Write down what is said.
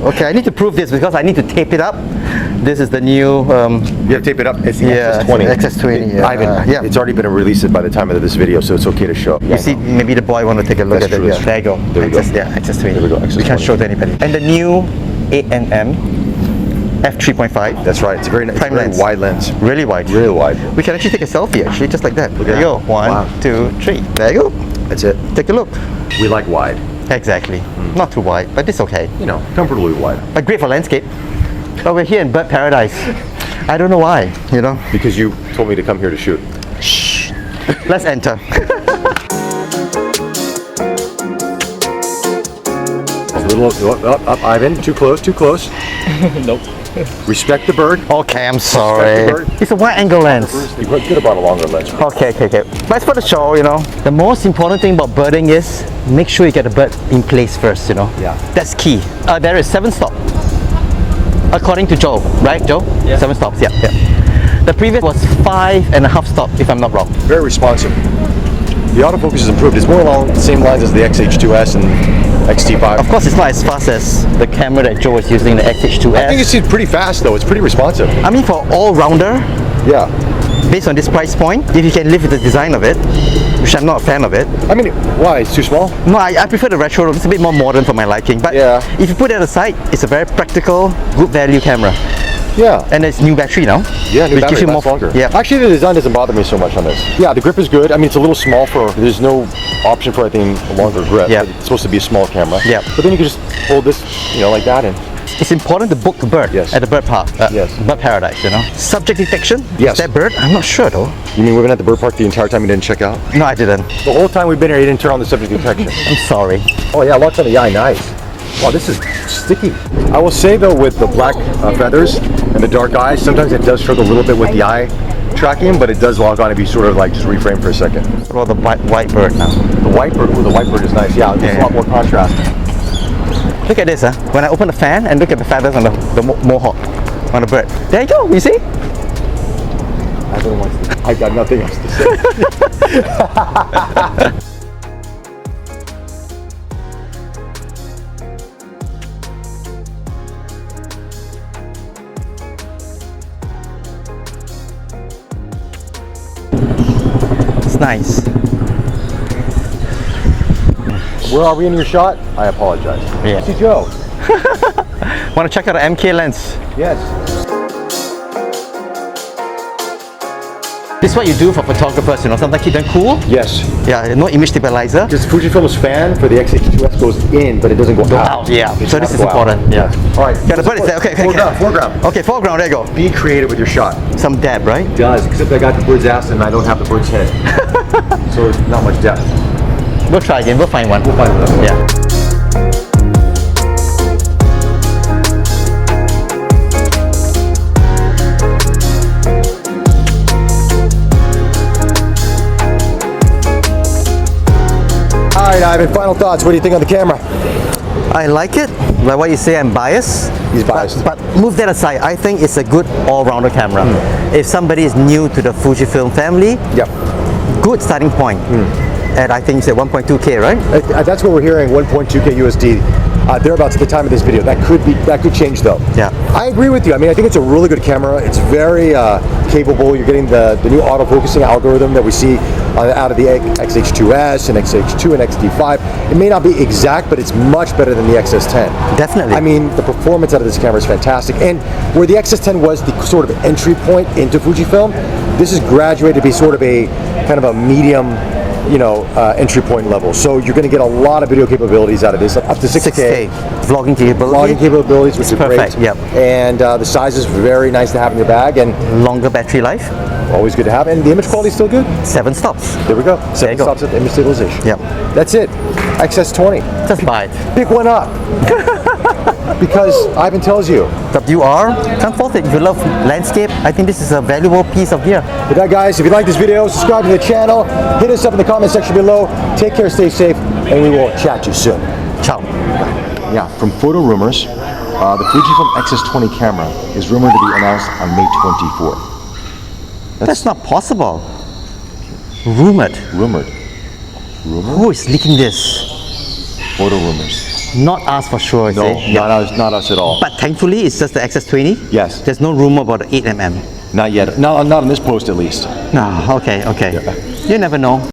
Okay, I need to prove this because I need to tape it up. This is the new... you have to tape it up. It's the X-S20. X-S20, yeah. Ivan, it's already been released by the time of this video, so it's okay to show. You see, maybe the boy want to take a look at it. Yeah. There you go. There we go. Yeah, X-S20. There we go. X-S20. We can't show it to anybody. And the new 8nm f3.5. That's right. It's a very wide lens. Really wide. Really wide. We can actually take a selfie, actually, just like that. Look there at you go. that. One, Wow. 2, 2, 3. There you go. That's it. Take a look. We like wide. Exactly. Not too wide, but it's okay. You know, comfortably wide. But great for landscape. But we're here in bird paradise. I don't know why, you know. Because you told me to come here to shoot. Shh. Let's enter. A little up, Ivan. Too close, too close. Nope. Respect the bird. Okay, I'm sorry. Respect the bird. It's a wide angle lens. You could have brought a longer lens. Okay. But it's for the show, you know. The most important thing about birding is make sure you get the bird in place first, you know. Yeah. That's key. There is 7 stops. According to Joe, right, Joe? Yeah. 7 stops, yeah. The previous was 5.5 stops, if I'm not wrong. Very responsive. The autofocus is improved. It's more along the same lines as the X-H2S and X-T5. Of course, it's not as fast as the camera that Joe is using, the X-H2S. I think it's pretty fast though. It's pretty responsive. I mean, for all-rounder, Yeah. based on this price point, if you can live with the design of it, which I'm not a fan of it. I mean, why? It's too small? No, I prefer the retro look. It's a bit more modern for my liking. But Yeah. if you put it aside, it's a very practical, good value camera. Yeah. And it's new battery now. Yeah, new which battery, gives you lasts more longer. Yeah. Actually, the design doesn't bother me so much on this. Yeah, the grip is good. I mean, it's a little small for, there's no option for, I think, a longer grip. Yeah. It's supposed to be a small camera. Yeah. But then you can just hold this, you know, like that and... It's important to book the bird at the bird park. Yes. Bird paradise, you know. Subject detection? Yes. Is that bird? I'm not sure though. You mean we've been at the bird park the entire time you didn't check out? No, I didn't. The whole time we've been here, you didn't turn on the subject detection. I'm sorry. Oh yeah, locks on the eye, nice. Wow, this is sticky. I will say though, with the black feathers and the dark eyes, sometimes it does struggle a little bit with the eye tracking, but it does log on if you sort of like just reframe for a second. What about the white bird now? The white bird, well, the white bird is nice. Yeah, it's a lot more contrast. Look at this, when I open the fan and look at the feathers on the mohawk on the bird. There you go, you see? I got nothing else to say. It's nice. Where are we in your shot? I apologize. Yeah. See Joe. Want to check out the MK lens? Yes. This is what you do for photographers, you know, something keep them cool. Yes. Yeah, no image stabilizer. Because Fujifilm's fan for the X-H2S goes in, but it doesn't go out. Yeah, It so does this is go out. important. Yeah. All right. Yeah, the bird is there. Okay. Foreground. Okay, foreground, there you go. Be creative with your shot. Some depth, right? It does, except I got the bird's ass and I don't have the bird's head. So it's not much depth. We'll try again, we'll find one. We'll find another one. Yeah. All right, Ivan, final thoughts. What do you think on the camera? I like it. Like what you say, I'm biased. He's biased. But move that aside. I think it's a good all-rounder camera. If somebody is new to the Fujifilm family, good starting point. And I think you said 1.2K, right? That's what we're hearing, 1.2K USD. Thereabouts at the time of this video. That could change though. Yeah. I agree with you. I mean, I think it's a really good camera. It's very capable. You're getting the new autofocusing algorithm that we see out of the X-H2S and X-H2 and X-T5. It may not be exact, but it's much better than the X-S10. Definitely. I mean, the performance out of this camera is fantastic. And where the X-S10 was the sort of entry point into Fujifilm, this is graduated to be sort of a kind of a medium, you know, entry point level. So you're going to get a lot of video capabilities out of this, up to 6K. Vlogging capabilities, which is perfect. great. Yep. And the size is very nice to have in your bag, and longer battery life. Always good to have. And the image quality is still good. 7 stops. There we go. 7 stops at image stabilization. Yep. That's it. XS20. Just buy it. Pick one up. Because Ivan tells you. WR, can't fault it. If you love landscape, I think this is a valuable piece of gear. With that, guys, if you like this video, subscribe to the channel. Hit us up in the comment section below. Take care, stay safe, and we will chat to you soon. Ciao. Yeah, from photo rumors, the Fujifilm X-S20 camera is rumored to be announced on May 24. That's not possible. Rumored. Rumored. Who is leaking this? Photo rumors. Not us for sure, No, see? not us at all. But thankfully, it's just the XS20. Yes. There's no rumor about the 8mm. Not yet. Not on this post, at least. No, okay. You never know.